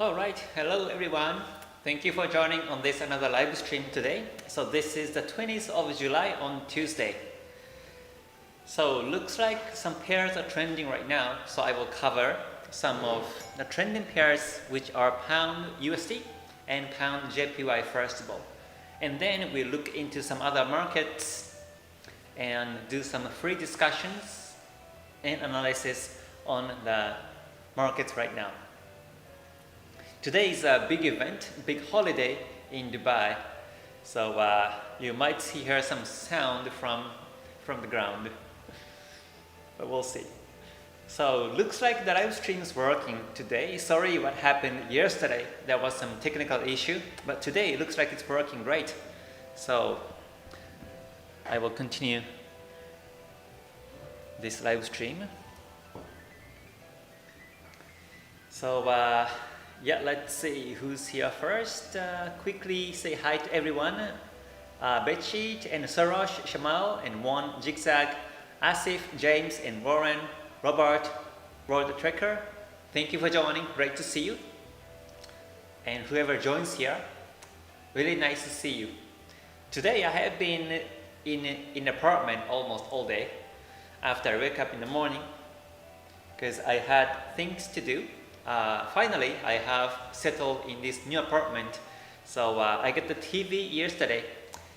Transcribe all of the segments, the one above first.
Alright, hello everyone. Thank you for joining on this another live stream today. So this is the 20th of July on Tuesday. So looks like some pairs are trending right now. So I will cover some of the trending pairs which are Pound USD and Pound JPY first of all. And then we look into some other markets and do some free discussions and analysis on the markets right now. Today is a big event, big holiday in Dubai. So you might hear some sound from the ground, but we'll see. So looks like the live stream is working today. Sorry what happened yesterday. There was some technical issue, but today it looks like it's working great. So I will continue this live stream. So yeah, let's see who's here first. Quickly say hi to everyone. Betchit and Sarosh, Shamal and Juan, Zigzag, Asif, James and Warren, Robert, World Tracker. Thank you for joining. Great to see you. And whoever joins here, really nice to see you. Today I have been in an apartment almost all day after I wake up in the morning because I had things to do. Finally, I have settled in this new apartment. So I got the TV yesterday.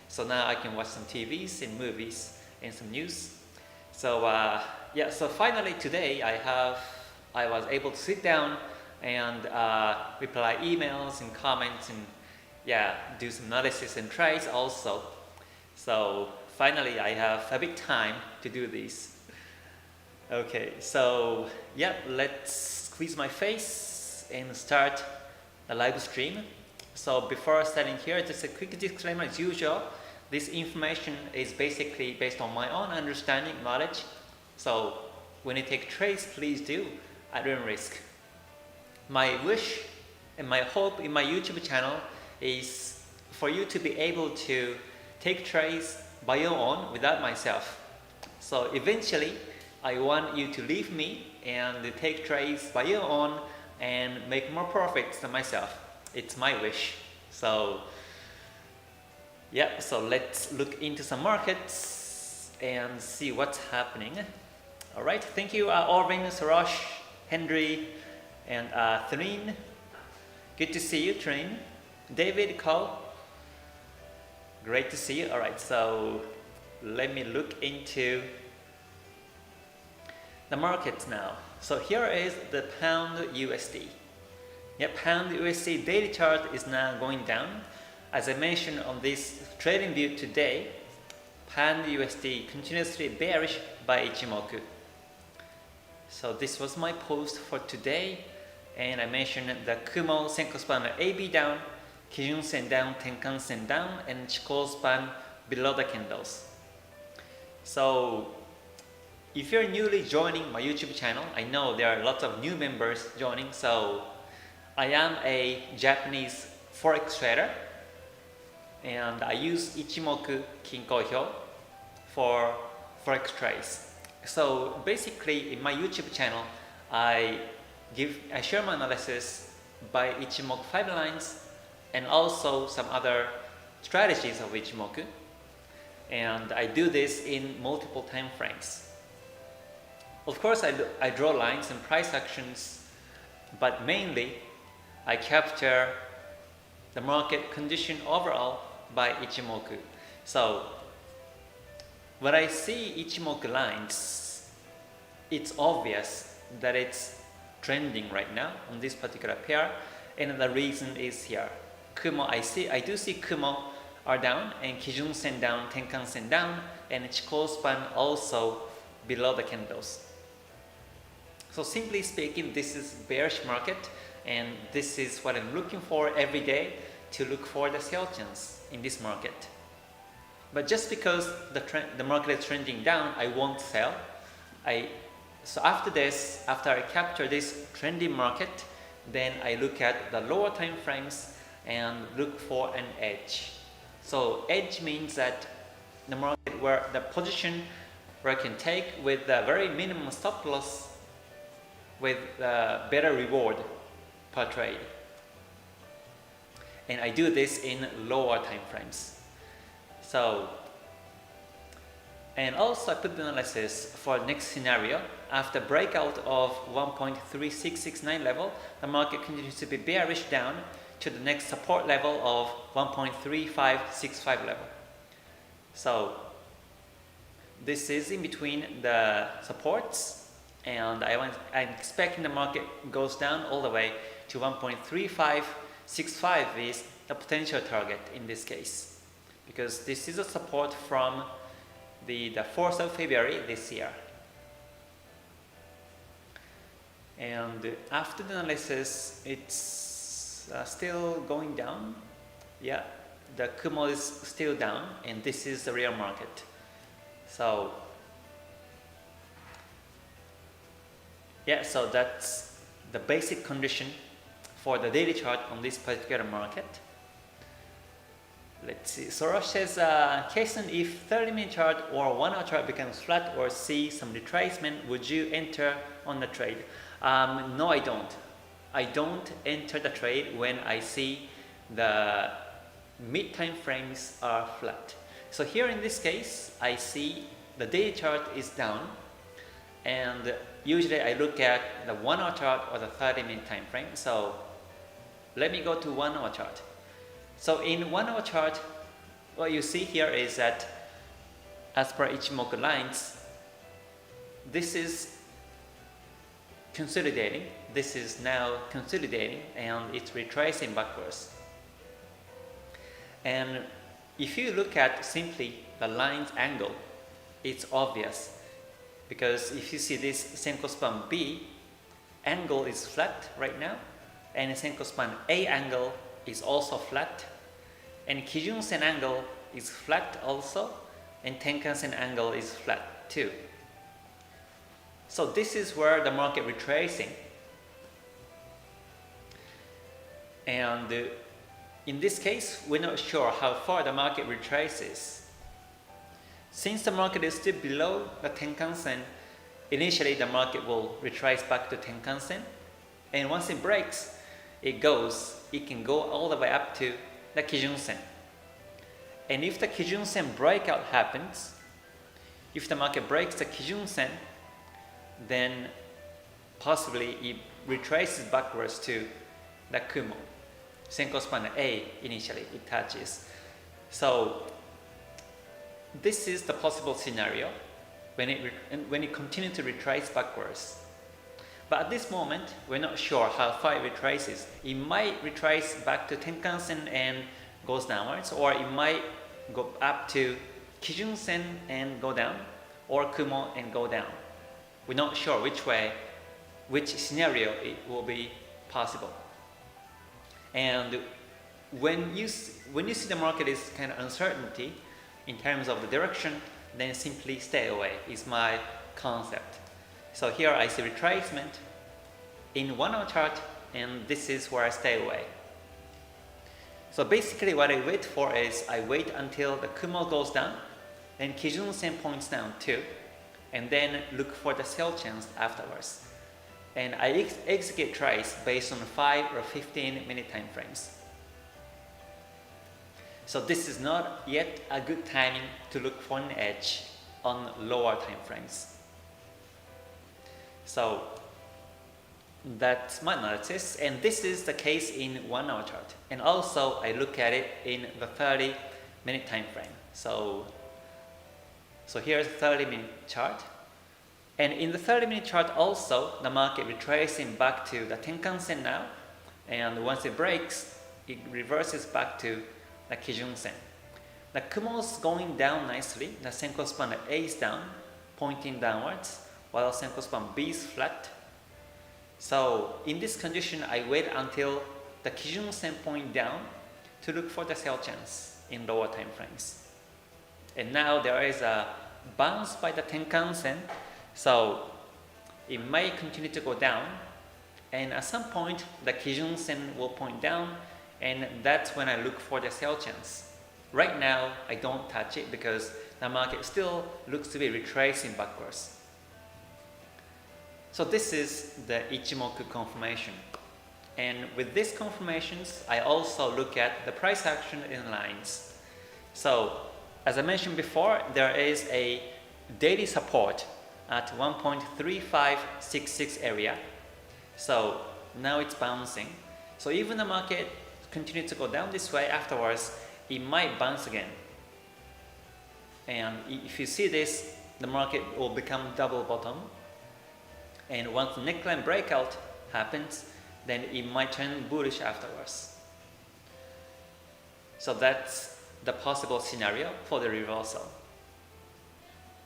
So now I can watch some TVs and movies and some news. So yeah, so finally today I was able to sit down and reply emails and comments and yeah, do some analysis and trades also. So finally I have a bit time to do this. Okay, so yeah, let's squeeze my face and start the live stream. So before starting here, just a quick disclaimer as usual. This information is basically based on my own understanding, knowledge. So when you take trades, please do at your own risk. My wish and my hope in my YouTube channel is for you to be able to take trades by your own without myself. So eventually, I want you to leave me and take trades by your own and make more profits than myself. It's my wish. So yeah, so let's look into some markets and see what's happening. All right, thank you Orvin, Sarosh, Henry, and Threen. Good to see you, Threen. David, Cole. Great to see you. All right, so let me look into the markets now. So here is the Pound USD. Yeah, Pound USD daily chart is now going down. As I mentioned on this trading view today, Pound USD continuously bearish by Ichimoku. So this was my post for today, and I mentioned the Kumo Senko span AB down, Kijun Sen down, Tenkan Sen down, and Chikou span below the candles. So if you're newly joining my YouTube channel, I know there are lots of new members joining. So I am a Japanese Forex trader and I use Ichimoku Kinko Hyo for Forex trades. So basically in my YouTube channel, I share my analysis by Ichimoku 5 lines and also some other strategies of Ichimoku. And I do this in multiple time frames. Of course, I draw lines and price actions, but mainly I capture the market condition overall by Ichimoku. So when I see Ichimoku lines, it's obvious that it's trending right now on this particular pair, and the reason is here. Kumo, I do see Kumo are down, and Kijun Sen down, Tenkan Sen down, and Chikou span also below the candles. So simply speaking, this is bearish market, and this is what I'm looking for every day to look for the sell chance in this market. But just because the market is trending down, I won't sell. So after this, after I capture this trending market, then I look at the lower time frames and look for an edge. So edge means that the market where the position where I can take with the very minimum stop loss with better reward per trade. and I do this in lower time frames. So, and also I put the analysis for next scenario. After breakout of 1.3669 level, the market continues to be bearish down to the next support level of 1.3565 level. So this is in between the supports, and I'm expecting the market goes down all the way to 1.3565 is the potential target in this case, because this is a support from the 4th of February this year. And after the analysis, it's still going down. Yeah, the Kumo is still down, and this is the real market. So yeah, so that's the basic condition for the daily chart on this particular market. Let's see. Soros says, Kason, if 30-minute chart or 1-hour chart becomes flat or see some retracement, would you enter on the trade? No, I don't. I don't enter the trade when I see the mid-time frames are flat. So here in this case, I see the daily chart is down, and usually I look at the 1-hour chart or the 30-minute time frame. So let me go to 1-hour chart. So in 1-hour chart, what you see here is that as per Ichimoku lines, this is consolidating. This is now consolidating, and it's retracing backwards. And if you look at simply the line's angle, it's obvious, because if you see this Senko span B, angle is flat right now, and Senko span A angle is also flat, and Kijun Sen angle is flat also, and Tenkan Sen angle is flat too. So this is where the market retracing, and in this case we're not sure how far the market retraces. Since the market is still below the Tenkan Sen, initially the market will retrace back to Tenkan Sen, and once it breaks, it can go all the way up to the Kijun Sen. And if the Kijun Sen breakout happens, if the market breaks the Kijun Sen, then possibly it retraces backwards to the Kumo. Senko span A initially it touches. So this is the possible scenario when it continues to retrace backwards. But at this moment, we're not sure how far it retraces. It might retrace back to Tenkan Sen and goes downwards, or it might go up to Kijun Sen and go down, or Kumo and go down. We're not sure which scenario it will be possible. And when you see the market is kind of uncertainty in terms of the direction, then simply stay away is my concept. So here I see retracement in 1-hour chart, and this is where I stay away. So basically what I wait for is I wait until the Kumo goes down, then Kijun Sen points down too, and then look for the sell chance afterwards. And I execute trades based on 5 or 15-minute time frames. So this is not yet a good timing to look for an edge on lower time frames. So that's my analysis, and this is the case in 1-hour chart. And also I look at it in the 30-minute time frame. So here's the 30-minute chart. And in the 30-minute chart also, the market retracing back to the Tenkan Sen now, and once it breaks, it reverses back to the Kijun Sen. The Kumo is going down nicely. The Senko span A is down, pointing downwards, while Senko span B is flat. So in this condition, I wait until the Kijun Sen point down to look for the sell chance in lower time frames. And now there is a bounce by the Tenkan Sen, so it may continue to go down, and at some point the Kijun Sen will point down, and that's when I look for the sell chance. Right now I don't touch it because the market still looks to be retracing backwards. So this is the Ichimoku confirmation. And with these confirmations, I also look at the price action in lines. So as I mentioned before, there is a daily support at 1.3566 area. So now it's bouncing. So even the market continues to go down this way afterwards, it might bounce again. And if you see this, the market will become double bottom. And once the neckline breakout happens, then it might turn bullish afterwards. So that's the possible scenario for the reversal.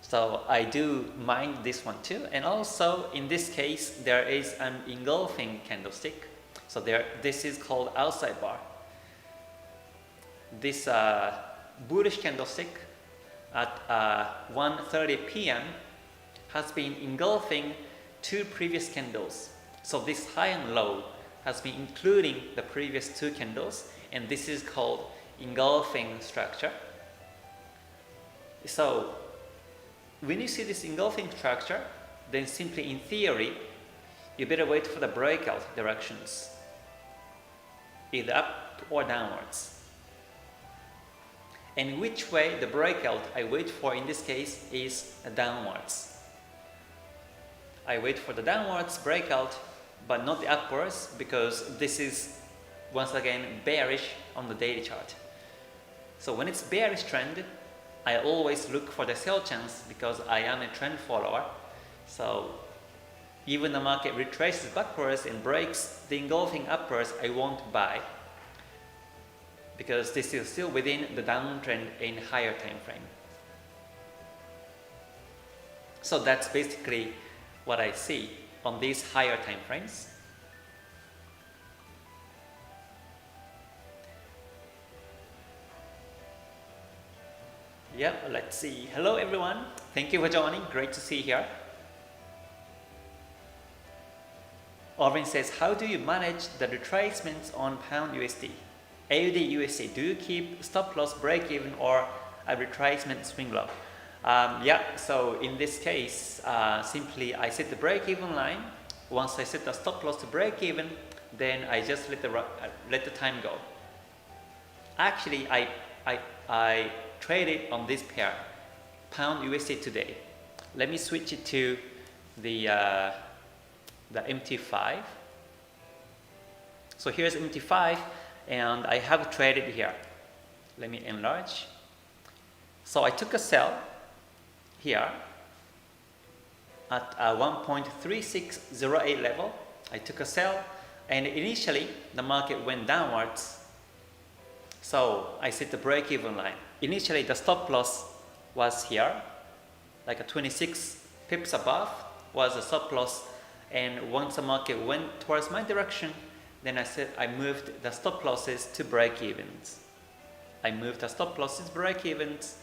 So I do mind this one too. And also in this case, there is an engulfing candlestick. So this is called outside bar. This bullish candlestick at 1:30 p.m. has been engulfing two previous candles. So this high and low has been including the previous two candles, and this is called engulfing structure. So when you see this engulfing structure, then simply in theory, you better wait for the breakout directions, either up or downwards. And which way the breakout I wait for in this case is downwards. I wait for the downwards breakout, but not the upwards, because this is once again bearish on the daily chart. So when it's bearish trend, I always look for the sell chance because I am a trend follower. So even the market retraces backwards and breaks the engulfing upwards, I won't buy, because this is still within the downtrend in higher time frame. So that's basically what I see on these higher time frames. Yep, let's see. Hello everyone. Thank you for joining. Great to see you here. Orvin says, how do you manage the retracements on pound USD? AUD USD, do you keep stop loss break even or a retracement swing low? Yeah, so in this case, simply I set the break even line. Once I set the stop loss to break even, then I just let the time go. Actually, I traded on this pair, pound USD today. Let me switch it to the MT5. So here's MT5, and I have traded here. Let me enlarge. So I took a sell here at 1.3608 level. I took a sell, and initially the market went downwards. So I set the break-even line. Initially the stop loss was here, like a 26 pips above was the stop loss. And once the market went towards my direction, then I moved the stop losses to break-evens. I moved the stop losses break-evens,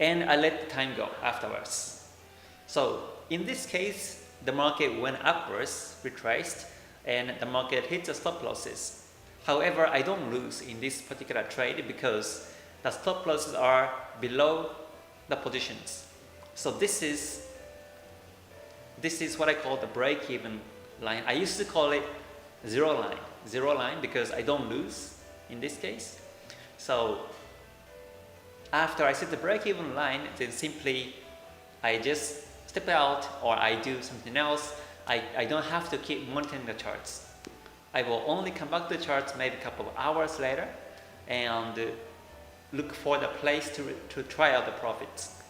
and I let the time go afterwards. So in this case, the market went upwards, retraced, and the market hit the stop losses. However, I don't lose in this particular trade because the stop losses are below the positions. So this is what I call the break-even line. I used to call it zero line because I don't lose in this case. So after I set the break-even line, then simply I just step out or I do something else. I don't have to keep monitoring the charts. I will only come back to the charts maybe a couple of hours later and look for the place to try out the profits.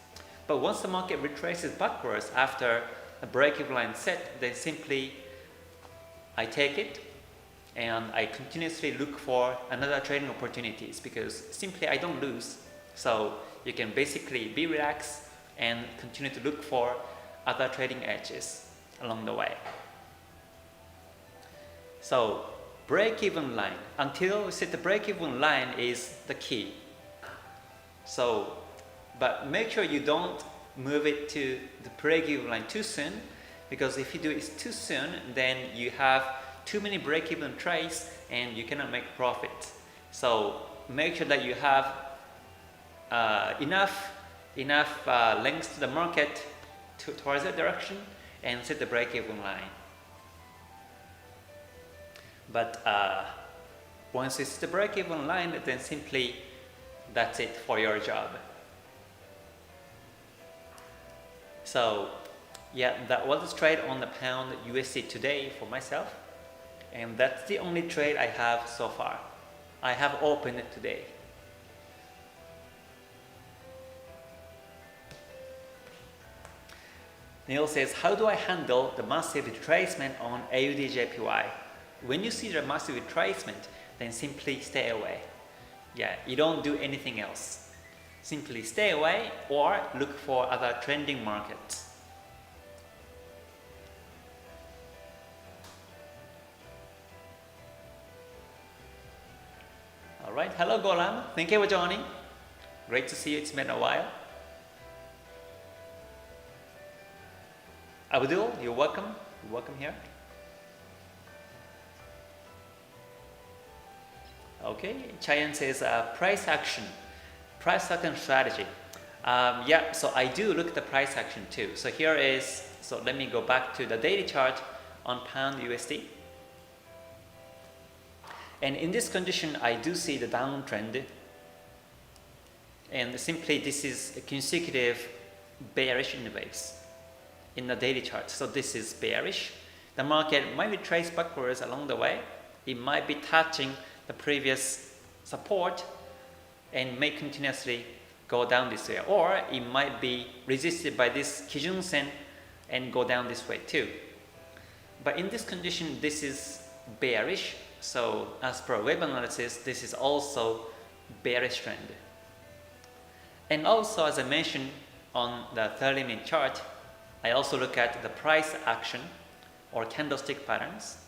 But once the market retraces backwards after a break-even line set, then simply I take it and I continuously look for another trading opportunities because simply I don't lose. So you can basically be relaxed and continue to look for other trading edges along the way. So break-even line, until we set the break-even line is the key. So, but make sure you don't move it to the break-even line too soon, because if you do it too soon, then you have too many break-even trades and you cannot make profit. So make sure that you have enough length to the market towards that direction and set the break-even line. But once it's the break-even line, then simply that's it for your job. So yeah, that was a trade on the pound USD today for myself, and that's the only trade I have so far. I have opened it today. Neil says, how do I handle the massive retracement on AUD JPY? When you see the massive retracement, then simply stay away. Yeah, you don't do anything else. Simply stay away or look for other trending markets. Alright, hello Golam, thank you for joining. Great to see you, it's been a while. Abdul, you're welcome here. Okay, Chayan says price action strategy. Yeah, so I do look at the price action too. So here is, so let me go back to the daily chart on pound USD. And in this condition, I do see the downtrend. And simply this is a consecutive bearish in the waves in the daily chart. So this is bearish. The market might retrace backwards along the way. It might be touching the previous support and may continuously go down this way, or it might be resisted by this Kijun Sen and go down this way too. But in this condition, this is bearish. So as per web analysis, this is also bearish trend. And also, as I mentioned on the 30-minute chart, I also look at the price action or candlestick patterns.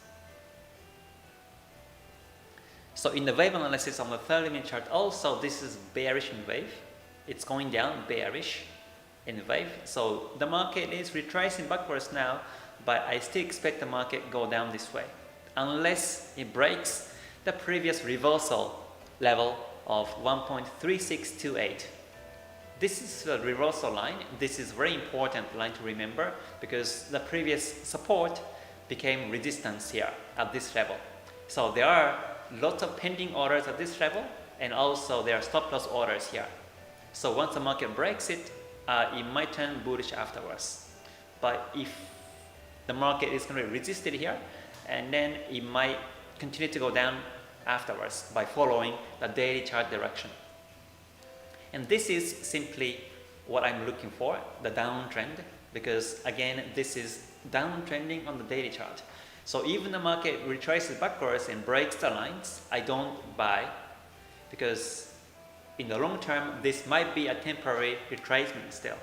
So in the wave analysis on the 30-minute chart, also this is bearish in wave. It's going down, bearish in wave. So the market is retracing backwards now, but I still expect the market go down this way, unless it breaks the previous reversal level of 1.3628. This is the reversal line. This is very important line to remember because the previous support became resistance here at this level. So there are lots of pending orders at this level, and also there are stop loss orders here. So once the market breaks it, it might turn bullish afterwards. But if the market is going to be resisted here, and then it might continue to go down afterwards by following the daily chart direction. And this is simply what I'm looking for, the downtrend, because again, this is downtrending on the daily chart. So even the market retraces backwards and breaks the lines, I don't buy, because in the long term, this might be a temporary retracement still.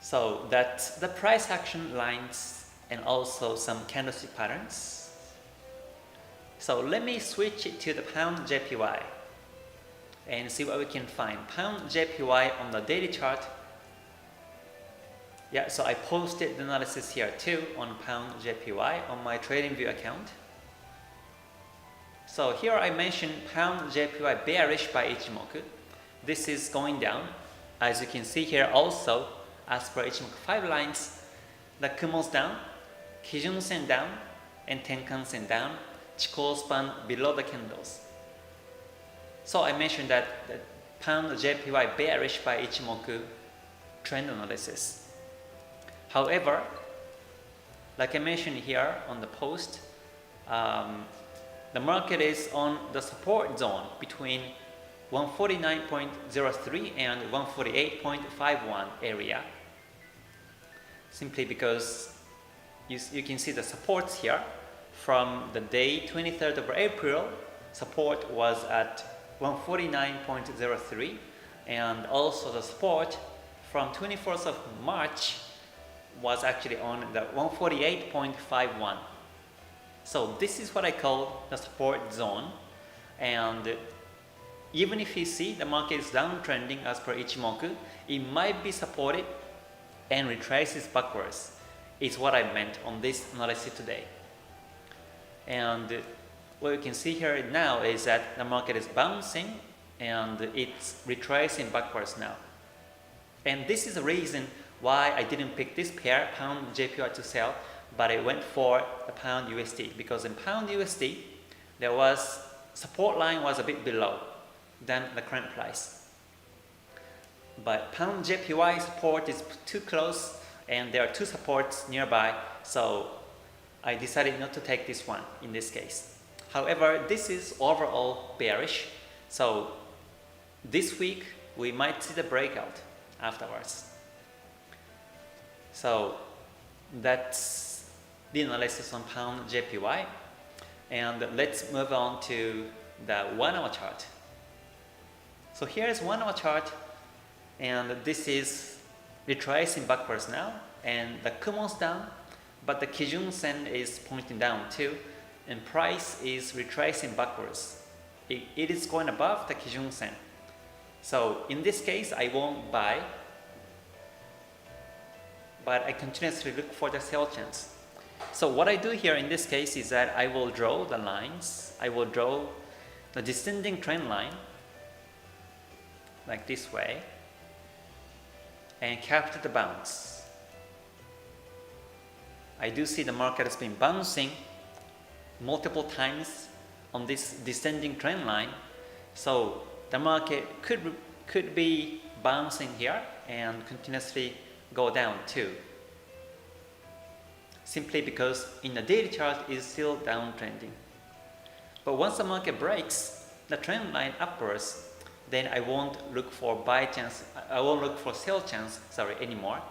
So that's the price action lines and also some candlestick patterns. So let me switch it to the pound JPY and see what we can find. Pound JPY on the daily chart. Yeah, so I posted the analysis here too on pound JPY on my TradingView account. So here I mentioned pound JPY bearish by Ichimoku. This is going down. As you can see here also, as per Ichimoku 5 lines, the Kumo's down, Kijun Sen down, and Tenkan Sen down, Chikou span below the candles. So I mentioned that the pound JPY bearish by Ichimoku trend analysis. However, like I mentioned here on the post, the market is on the support zone between 149.03 and 148.51 area. Simply because you can see the supports here from the day 23rd of April, support was at 149.03, and also the support from 24th of March was actually on the 148.51. So this is what I call the support zone, and even if you see the market is downtrending as per Ichimoku, it might be supported and retraces backwards, is what I meant on this analysis today. And what you can see here now is that the market is bouncing and it's retracing backwards now. And this is the reason why I didn't pick this pair, pound JPY to sell, but I went for the pound USD, because in pound USD, there was support line was a bit below than the current price. But pound JPY support is too close, and there are two supports nearby, so I decided not to take this one in this case. However, this is overall bearish, so this week we might see the breakout afterwards. So that's the analysis on pound JPY, and let's move on to the 1 hour chart. So here's 1 hour chart, and this is retracing backwards now, and the Kumon's down, but the Kijun Sen is pointing down too, and price is retracing backwards. It is going above the Kijun Sen. So in this case, I won't buy, but I continuously look for the sell chance. So what I do here in this case is that I will draw the lines. I will draw the descending trend line like this way and capture the bounce. I do see the market has been bouncing multiple times on this descending trend line, so the market could be bouncing here and continuously go down too, simply because in the daily chart is still downtrending. But once the market breaks the trend line upwards, then I won't look for buy chance, I won't look for sell chance, anymore,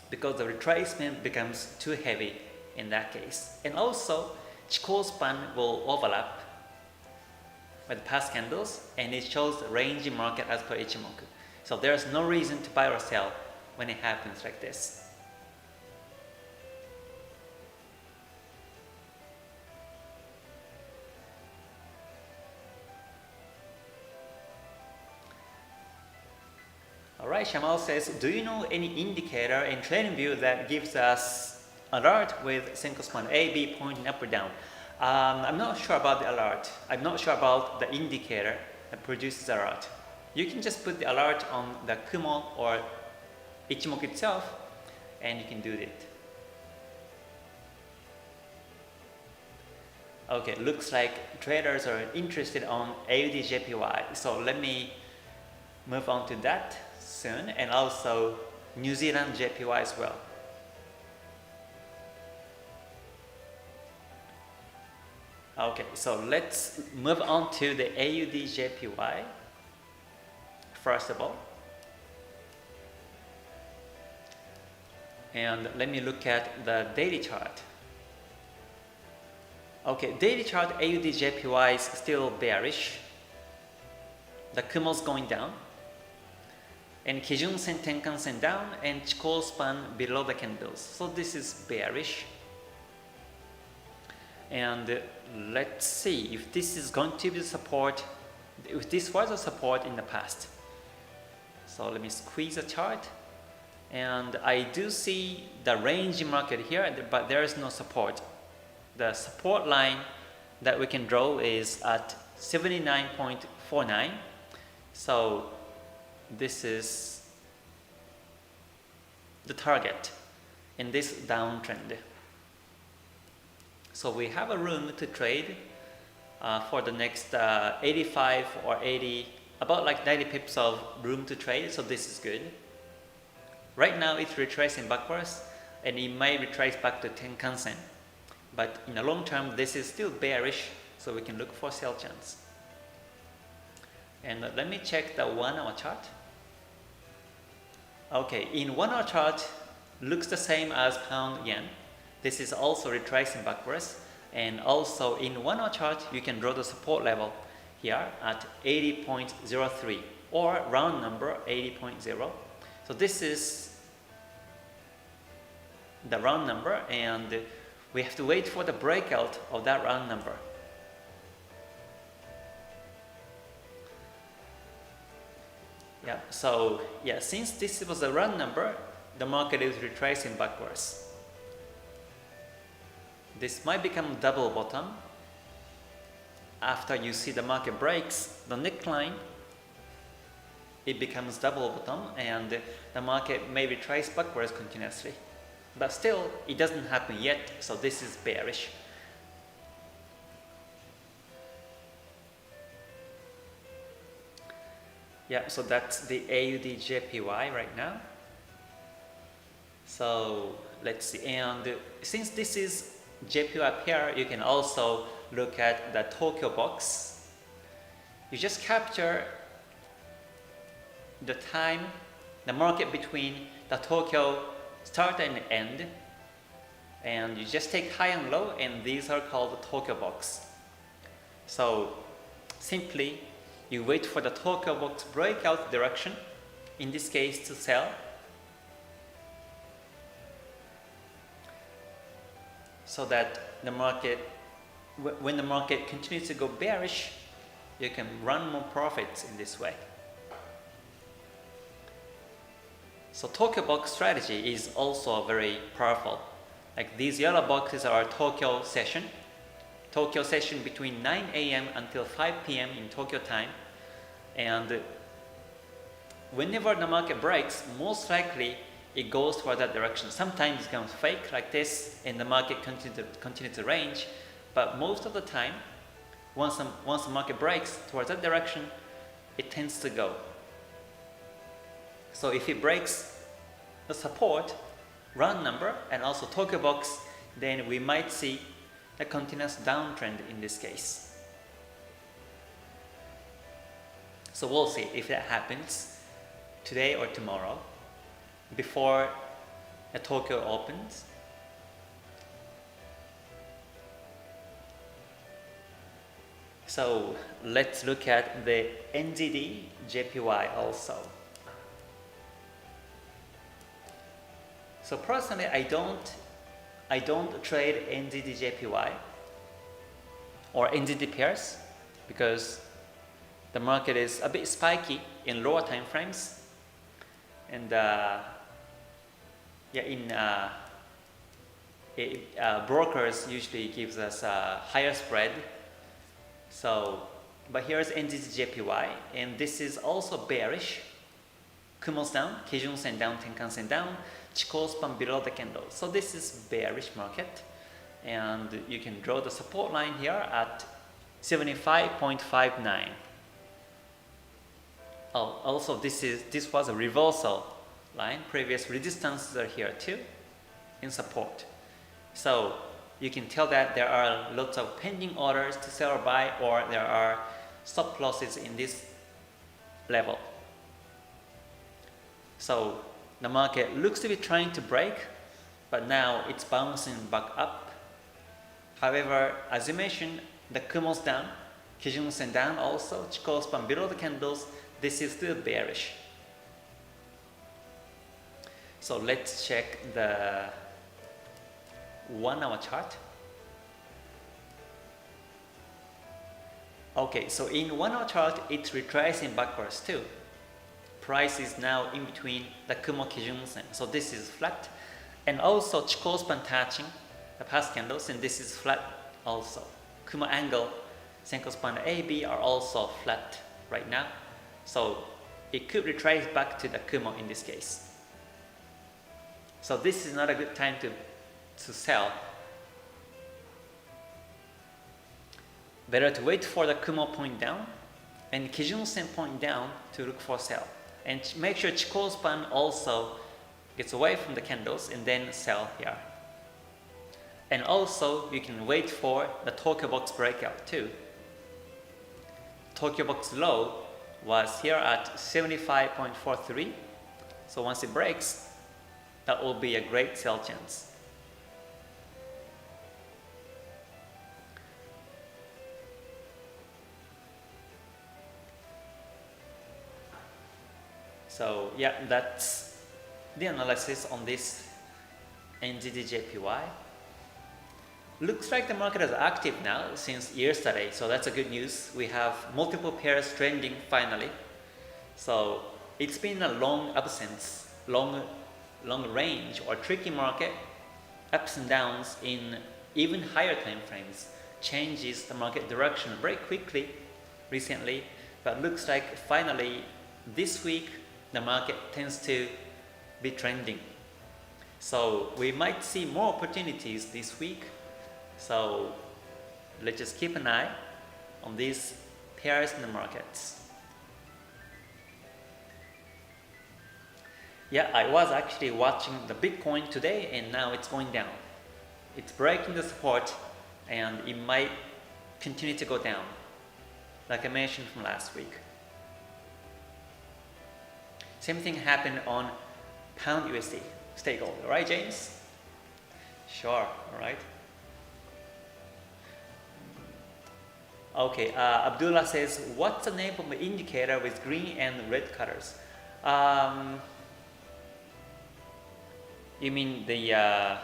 because the retracement becomes too heavy in that case. And also, Chikou span will overlap with past candles, and it shows the range in market as per Ichimoku. So there's no reason to buy or sell when it happens like this. Alright, Shamal says, do you know any indicator in TradingView that gives us alert with Senko span A, B pointing up or down? I'm not sure about the alert. I'm not sure about the indicator that produces alert. You can just put the alert on the Kumo or Ichimoku itself, and you can do it. Okay, looks like traders are interested on AUD JPY. So let me move on to that soon, and also New Zealand JPY as well. Okay, so let's move on to the AUD JPY first of all. And let me look at the daily chart. Okay, daily chart AUD JPY is still bearish. The Kumo's going down, and Kijun Sen, Tenkan Sen down, and Chikou span below the candles. So this is bearish. And let's see if this is going to be support, if this was a support in the past. So let me squeeze the chart, and I do see the range market here, but there is no support. The support line that we can draw is at 79.49. So this is the target in this downtrend. So we have a room to trade for the next 85 or 80, about like 90 pips of room to trade, so this is good. Right now it's retracing backwards, and it may retrace back to Tenkan Sen. But in the long term, this is still bearish, so we can look for sell chance. And let me check the 1 hour chart. Okay, in 1 hour chart, looks the same as pound yen. This is also retracing backwards, and also in 1 hour chart, you can draw the support level here at 80.03 or round number 80.0. So this is the round number, and we have to wait for the breakout of that round number. Yeah, so yeah, since this was a round number, the market is retracing backwards. This might become double bottom after you see the market breaks the neckline it becomes double bottom and the market may retrace backwards continuously. But still, it doesn't happen yet, so this is bearish. Yeah, so that's the AUD JPY right now. So let's see, and since this is JPY pair, you can also look at the Tokyo box. You just capture the time, the market between the Tokyo start and end, and you just take high and low, and these are called the Tokyo box. So simply you wait for the Tokyo box breakout direction, in this case to sell, so that the market, when the market continues to go bearish, you can run more profits in this way. So Tokyo box strategy is also very powerful. Like these yellow boxes are Tokyo session between 9 a.m. until 5 p.m. in Tokyo time. And whenever the market breaks, most likely it goes toward that direction. Sometimes it becomes fake like this and the market continues to range, but most of the time, once the market breaks towards that direction, it tends to go. So if it breaks the support, run number, and also Tokyo box, then we might see a continuous downtrend in this case. So we'll see if that happens today or tomorrow before the Tokyo opens. So let's look at the NZD JPY also. So personally, I don't trade NZD JPY or NZD pairs because the market is a bit spiky in lower time frames, and brokers usually gives us a higher spread. So, but here's NZD JPY, and this is also bearish. Kumo's down, Kijun Sen down, Tenkan Sen down, Chikou span below the candle. So this is bearish market, and you can draw the support line here at 75.59. Oh, also this was a reversal line. Previous resistances are here too, in support. So you can tell that there are lots of pending orders to sell or buy, or there are stop losses in this level. So the market looks to be trying to break, but now it's bouncing back up. However, as you mentioned, the Kumo's down, Kijun Sen down also, Chikou span below the candles. This is still bearish. So let's check the 1 hour chart. Okay, so in 1 hour chart, it's retracing backwards too. Price is now in between the Kumo Kijun Sen. So this is flat. And also Chikou span touching the past candles, and this is flat also. Kumo angle, Senko span AB are also flat right now. So it could retrace back to the Kumo in this case. So this is not a good time to sell. Better to wait for the Kumo point down and Kijun Sen point down to look for sell. And make sure Chikou span also gets away from the candles and then sell here. And also you can wait for the Tokyo box breakout too. Tokyo box low was here at 75.43. So once it breaks, that will be a great sell chance. So yeah, that's the analysis on this NZD JPY. Looks like the market is active now since yesterday, so that's a good news. We have multiple pairs trending finally. So it's been a long absence, long range or tricky market, ups and downs in even higher time frames, changes the market direction very quickly recently, but looks like finally this week the market tends to be trending. So we might see more opportunities this week. So let's just keep an eye on these pairs in the markets. Yeah, I was actually watching the Bitcoin today and now it's going down. It's breaking the support and it might continue to go down, like I mentioned from last week. Same thing happened on Pound USD. Stay gold, right, James? Sure, all right. Okay, Abdullah says, what's the name of the indicator with green and red colors? You mean the,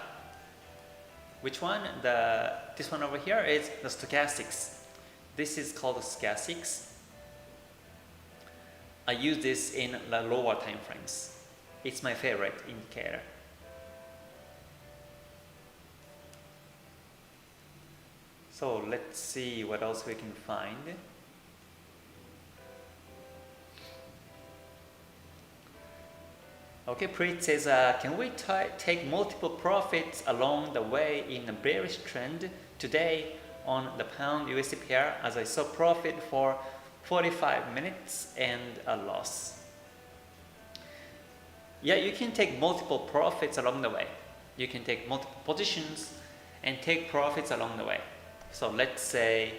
which one? This one over here is the stochastics. This is called the stochastics. I use this in the lower time frames. It's my favorite indicator. So let's see what else we can find. Okay, Preet says, can we take multiple profits along the way in a bearish trend today on the Pound USD pair, as I saw profit for 45 minutes and a loss? Yeah, you can take multiple profits along the way. You can take multiple positions and take profits along the way. So let's say,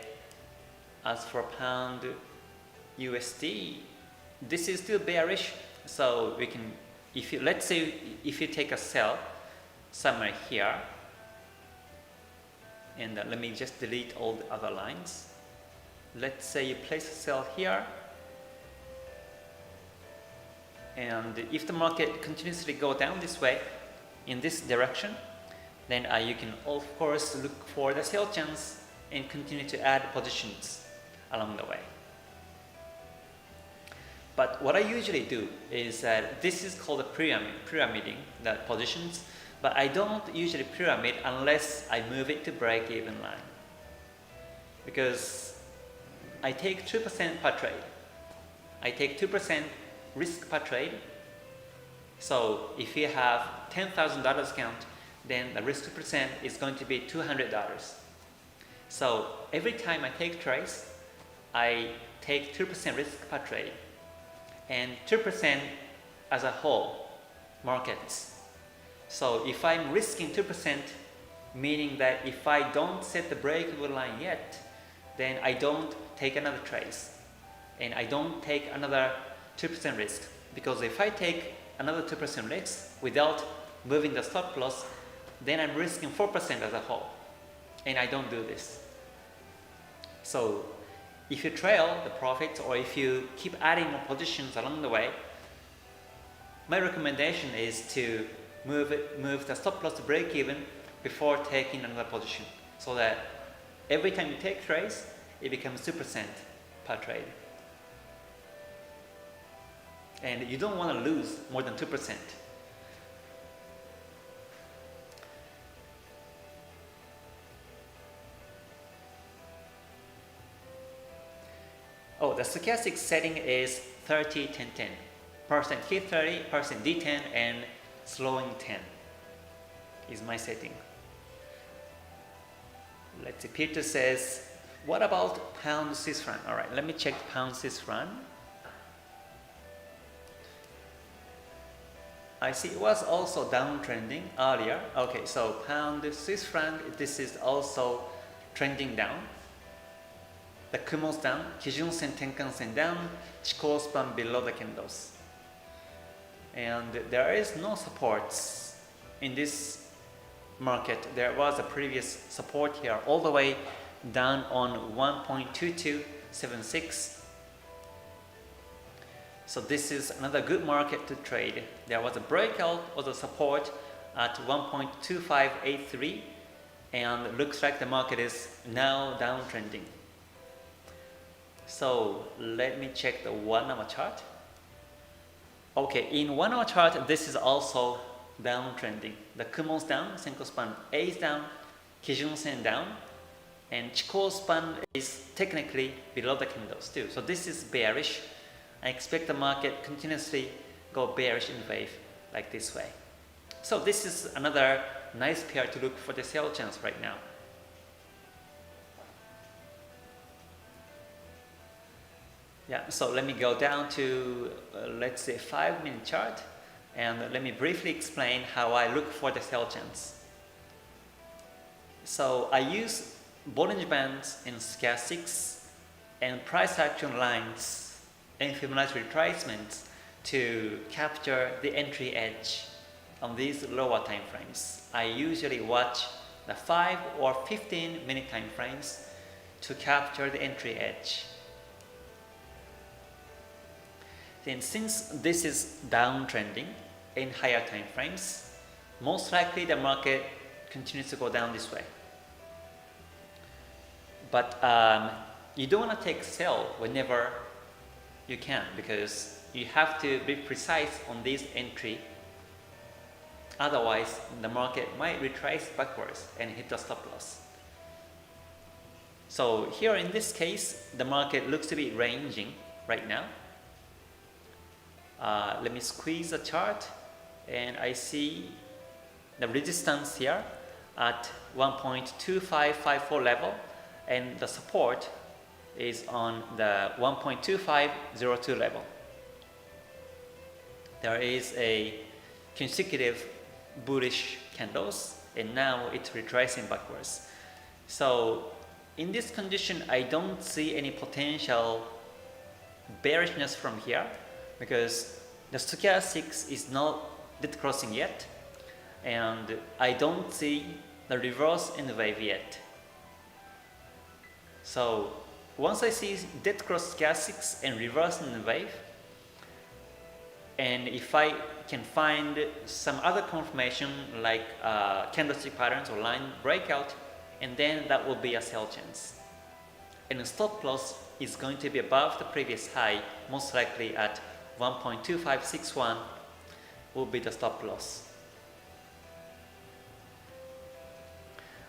as for Pound USD, this is still bearish. So we can, if you, let's say, if you take a sell somewhere here, and let me just delete all the other lines. Let's say you place a sell here, and if the market continuously go down this way, in this direction, then you can of course look for the sell chance and continue to add positions along the way. But what I usually do is that this is called a pyramiding the positions, but I don't usually pyramid unless I move it to break-even line, because I take 2% per trade. I take 2% risk per trade. So if you have $10,000 count, then the risk percent is going to be $200. So every time I take trades, I take 2% risk per trade and 2% as a whole markets. So if I'm risking 2%, meaning that if I don't set the break-even line yet, then I don't take another trades and I don't take another 2% risk, because if I take another 2% risk without moving the stop loss, then I'm risking 4% as a whole, and I don't do this. So if you trail the profits or if you keep adding more positions along the way, my recommendation is to move the stop loss to break even before taking another position, so that every time you take trades, it becomes 2% per trade. And you don't want to lose more than 2%. Oh, the stochastic setting is 30, 10, 10. Percent hit 30, percent D10, and slowing 10 is my setting. Let's see, Peter says, what about Pound Swiss franc? All right, let me check Pound Swiss franc. I see it was also downtrending earlier. Okay, so Pound Swiss franc, this is also trending down. The Kumo's down, Kijun Sen, Tenkan Sen down, Chikou span below the candles. And there is no supports in this market. There was a previous support here all the way down on 1.2276. So this is another good market to trade. There was a breakout of the support at 1.2583, and it looks like the market is now downtrending. So let me check the 1 hour chart. Okay, in 1 hour chart, this is also downtrending. The Kumo's down, Senko span A is down, Kijun Sen down, and Chikou span is technically below the candles too. So this is bearish. I expect the market continuously go bearish in wave like this way. So this is another nice pair to look for the sell chance right now. Yeah, so let me go down to let's say 5-minute chart, and let me briefly explain how I look for the sell chance. So I use Bollinger Bands and stochastics and price action lines and Fibonacci retracements to capture the entry edge on these lower time frames. I usually watch the 5 or 15-minute time frames to capture the entry edge. Then since this is downtrending in higher time frames, most likely the market continues to go down this way. But you don't want to take sell whenever you can, because you have to be precise on this entry. Otherwise, the market might retrace backwards and hit the stop loss. So here in this case, the market looks to be ranging right now. Let me squeeze the chart, and I see the resistance here at 1.2554 level, and the support is on the 1.2502 level. There is a consecutive bullish candles, and now it's retracing backwards. So in this condition, I don't see any potential bearishness from here, because the stochastics is not dead crossing yet, and I don't see the reverse in the wave yet. So once I see dead cross stochastics and reverse in the wave, and if I can find some other confirmation like candlestick patterns or line breakout, and then that will be a sell chance. And the stop loss is going to be above the previous high, most likely at 1.2561 will be the stop loss.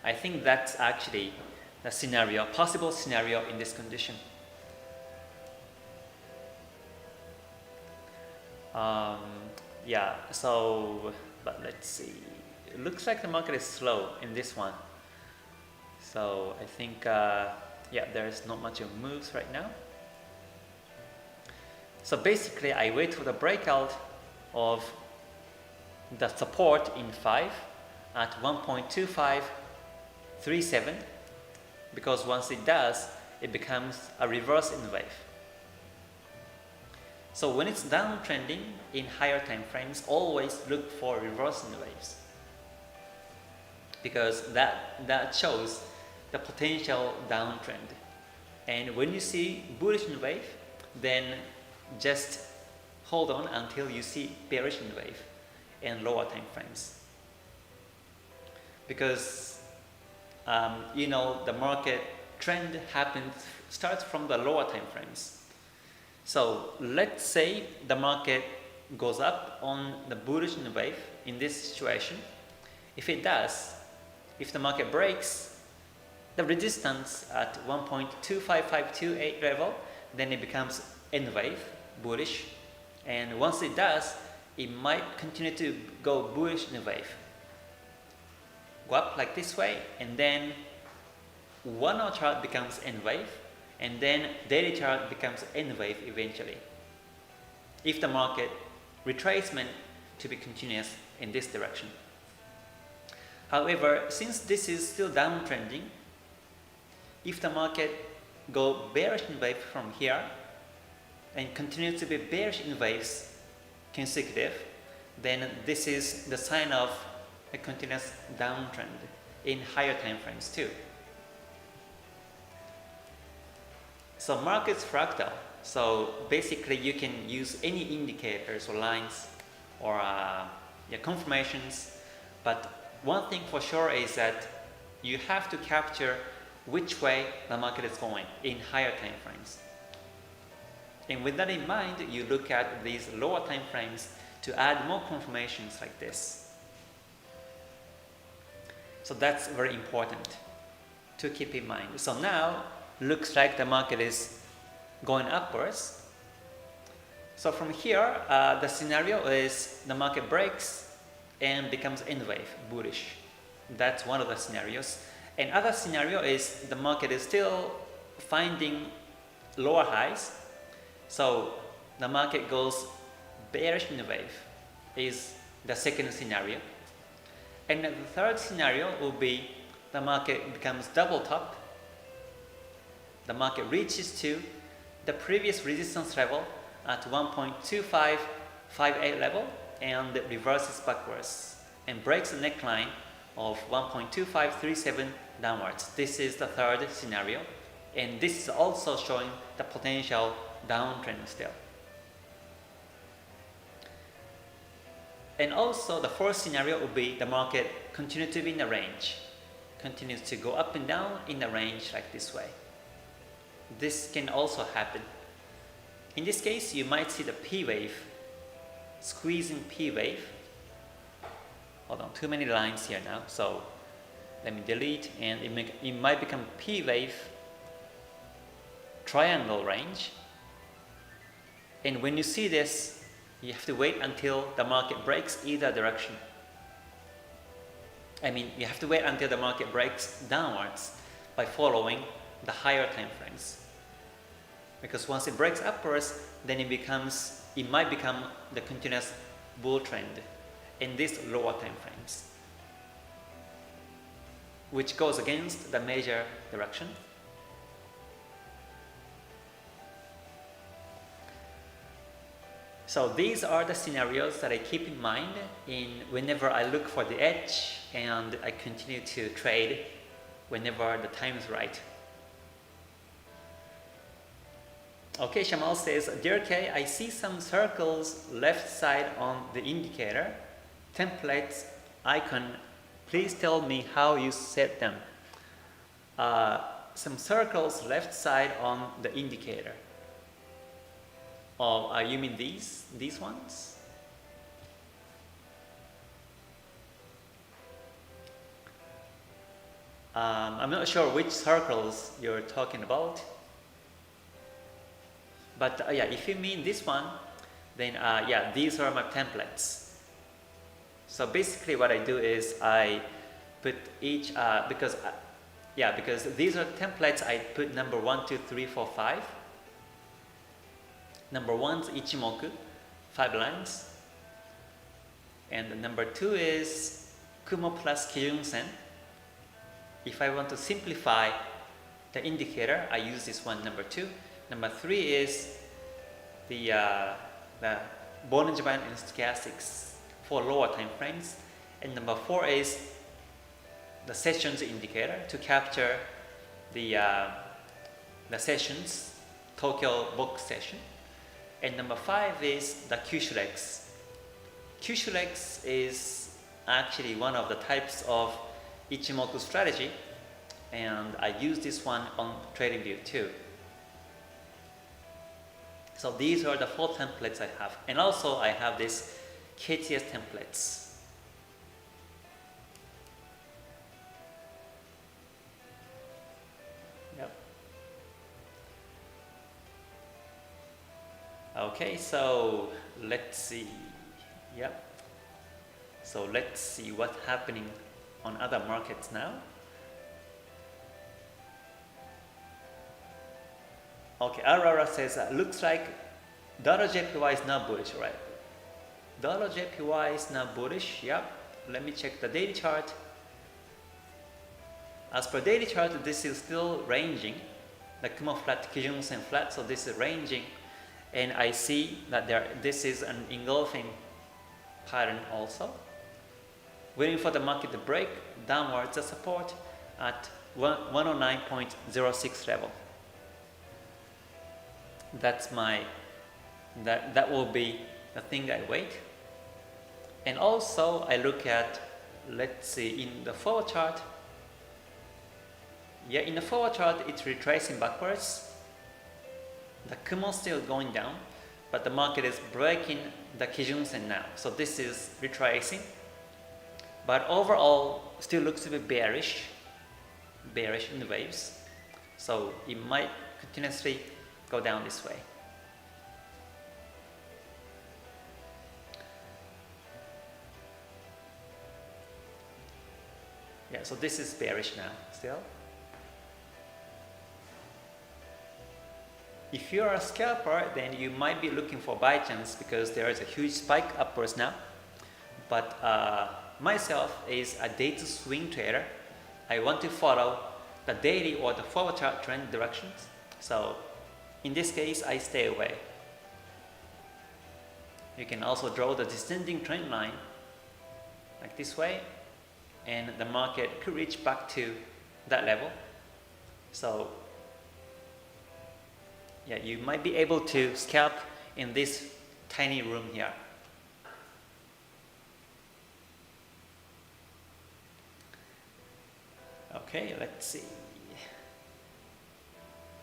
I think that's actually the scenario, possible scenario in this condition. Yeah, so, but let's see. It looks like the market is slow in this one. So I think, yeah, there's not much of moves right now. So basically, I wait for the breakout of the support in 5 at 1.2537, because once it does, it becomes a reverse in the wave. So when it's downtrending in higher time frames, always look for reverse in the waves, because that shows the potential downtrend. And when you see bullish in the wave, then just hold on until you see bearish in the wave in lower time frames, because you know, the market trend starts from the lower time frames. So let's say the market goes up on the bullish in the wave in this situation. If it does, if the market breaks the resistance at 1.25528 level, then it becomes N wave, bullish, and once it does, it might continue to go bullish in the wave. Go up like this way, and then 1 hour chart becomes N wave, and then daily chart becomes N wave eventually, if the market retracement to be continuous in this direction. However, since this is still downtrending, if the market go bearish in wave from here and continue to be bearish in waves consecutive, then this is the sign of a continuous downtrend in higher time frames too. So market's fractal. So basically you can use any indicators or lines or confirmations, but one thing for sure is that you have to capture which way the market is going in higher time frames. And with that in mind, you look at these lower time frames to add more confirmations like this. So that's very important to keep in mind. So now looks like the market is going upwards, So from here, the scenario is the market breaks and becomes N wave, bullish. That's one of the scenarios. And other scenario is the market is still finding lower highs. So the market goes bearish N wave is the second scenario. And the third scenario will be the market becomes double top. The market reaches to the previous resistance level at 1.2558 level and reverses backwards and breaks the neckline of 1.2537 downwards. This is the third scenario, and this is also showing the potential downtrend still. And also the fourth scenario will be the market continues to be in a range, continues to go up and down in a range like this way. This can also happen. In this case, you might see the P wave, squeezing P wave. Hold on, too many lines here now, so let me delete, and it might become P wave triangle range. And when you see this, you have to wait until the market breaks either direction. You have to wait until the market breaks downwards by following the higher time frames. Because once it breaks upwards, then it might become the continuous bull trend in these lower time frames, which goes against the major direction. So these are the scenarios that I keep in mind whenever I look for the edge, and I continue to trade whenever the time is right. Okay, Shamal says, Dear K, I see some circles left side on the indicator, templates, icon. Please tell me how you set them. Some circles left side on the indicator. Oh, you mean these ones? I'm not sure which circles you're talking about. But yeah, if you mean this one, then yeah, these are my templates. So basically what I do is I put each, because these are templates, I put number 1, 2, 3, 4, 5. Number 1 is Ichimoku, 5 lines. And number 2 is Kumo plus Kijun-sen. If I want to simplify the indicator, I use this one, number 2. Number 3 is the Bollinger Band and Stochastics for lower time frames. And number 4 is the sessions indicator to capture the sessions, Tokyo box session. And number 5 is the Kyushu legs. Kyushu legs is actually one of the types of Ichimoku strategy, and I use this one on TradingView too. So these are the 4 templates I have, and also I have this KTS templates. Yep. Okay, so let's see. Yep. So let's see what's happening on other markets now. Okay, Aurora says, looks like dollar JPY is now bullish, right? Dollar JPY is now bullish, yep. Let me check the daily chart. As per daily chart, this is still ranging. The Kumo flat, Kijun-sen flat, so this is ranging. And I see that this is an engulfing pattern also. Waiting for the market to break downwards the support at 109.06 level. That's that will be the thing I wait. And also I look at, let's see, in the forward chart. Yeah, in the forward chart it's retracing backwards. The Kumo still going down, but the market is breaking the Kijun-sen now. So this is retracing. But overall still looks to be bearish in the waves. So it might continuously go down this way. Yeah, so this is bearish now still. If you are a scalper, then you might be looking for buy chance because there is a huge spike upwards now. But myself is a day to swing trader. I want to follow the daily or the forward chart trend directions. So in this case, I stay away. You can also draw the descending trend line like this way, and the market could reach back to that level. So yeah, you might be able to scalp in this tiny room here. Okay, let's see.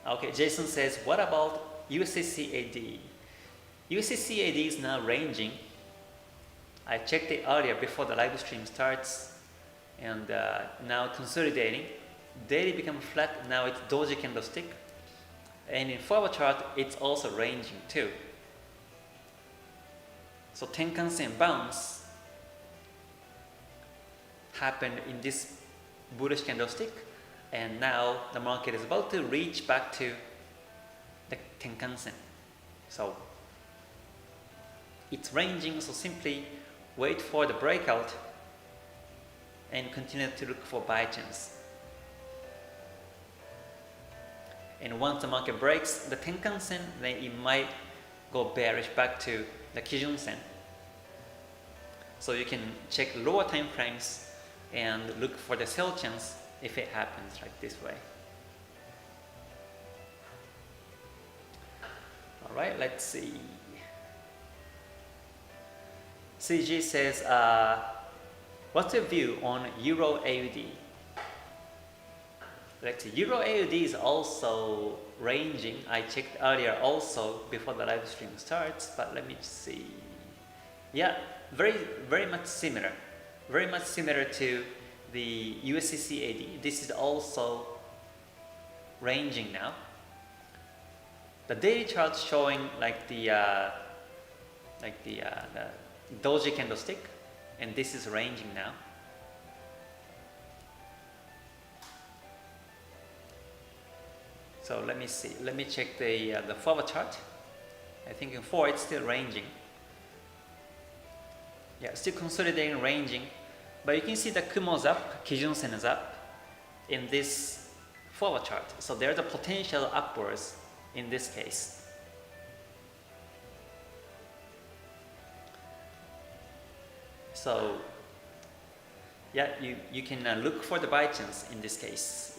Okay, Jason says, what about USD CAD? USD CAD is now ranging. I checked it earlier before the live stream starts, and now consolidating. Daily become flat, now it's doji candlestick. And in forward chart, it's also ranging too. So Tenkan-sen bounce happened in this bullish candlestick, and now the market is about to reach back to the Tenkan-sen. So it's ranging, so simply wait for the breakout and continue to look for buy chance. And once the market breaks the Tenkan-sen, then it might go bearish back to the Kijun-sen. So you can check lower time frames and look for the sell chance if it happens like this way. Alright, let's see. CG says, what's your view on Euro AUD? Let's see, Euro AUD is also ranging. I checked earlier also before the live stream starts, but let me see. Yeah, very much similar. Very much similar to the USD CAD. This is also ranging now. The daily chart showing like the doji candlestick, and this is ranging now. So let me see. Let me check the forward chart. I think in 4 it's still ranging. Yeah, still consolidating, ranging. But you can see the Kumo's up, Kijun-sen is up in this forward chart. So there's a potential upwards in this case. So yeah, you can look for the buy chance in this case.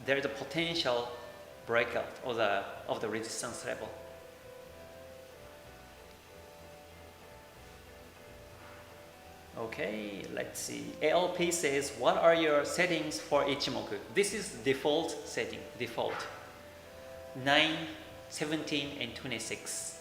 There's a potential breakout of the resistance level. Okay, let's see. ALP says, what are your settings for Ichimoku? This is default setting, default. 9, 17, and 26.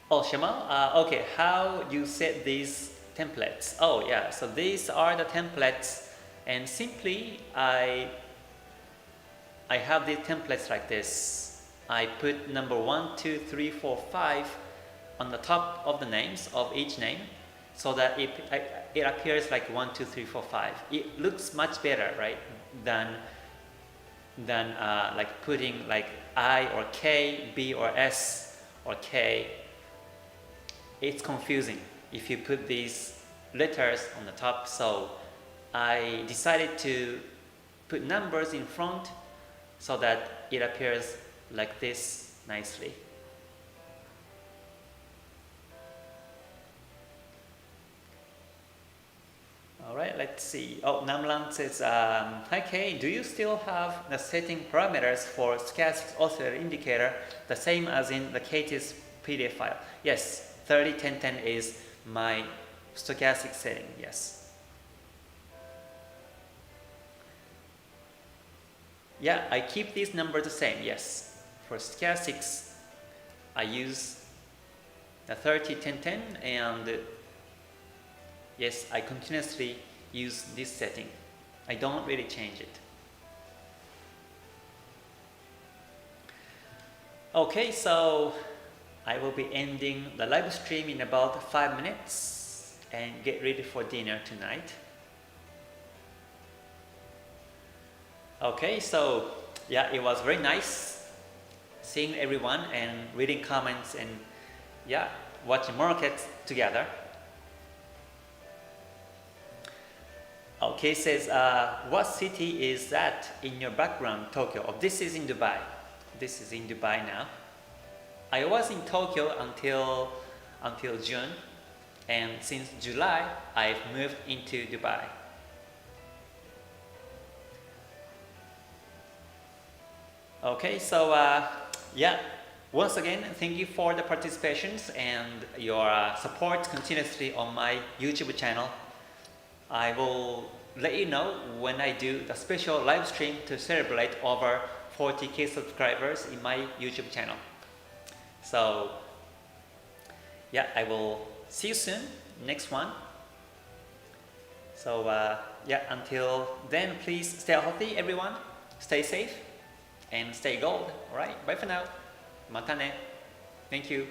Oh, Shamal, okay, how you set these templates? Oh yeah, so these are the templates, and simply I have these templates like this. I put number 1, 2, 3, 4, 5 on the top of the names of each name, so that it appears like 1, 2, 3, 4, 5. It looks much better, right, than like putting like I or K, B or S or K. It's confusing if you put these letters on the top, so I decided to put numbers in front so that it appears like this nicely. Alright, let's see. Oh, Namlan says, hi Kay, do you still have the setting parameters for stochastic oscillator indicator the same as in the KTS PDF file? Yes. 30, 10, 10 is my stochastic setting, yes. Yeah, I keep these numbers the same, yes. For stochastics, I use the 30, 10, 10, and yes, I continuously use this setting. I don't really change it. Okay, so I will be ending the live stream in about 5 minutes and get ready for dinner tonight. Okay, so yeah, it was very nice seeing everyone and reading comments and yeah, watching markets together. Okay, says, what city is that in your background? Tokyo. Oh, this is in Dubai. This is in Dubai now. I was in Tokyo until June, and since July, I've moved into Dubai. Okay, so yeah, once again, thank you for the participations and your support continuously on my YouTube channel. I will let you know when I do the special live stream to celebrate over 40K subscribers in my YouTube channel. So yeah, I will see you soon, next one. So yeah, until then, please stay healthy everyone, stay safe and stay gold. Alright, bye for now. Mata ne. Thank you.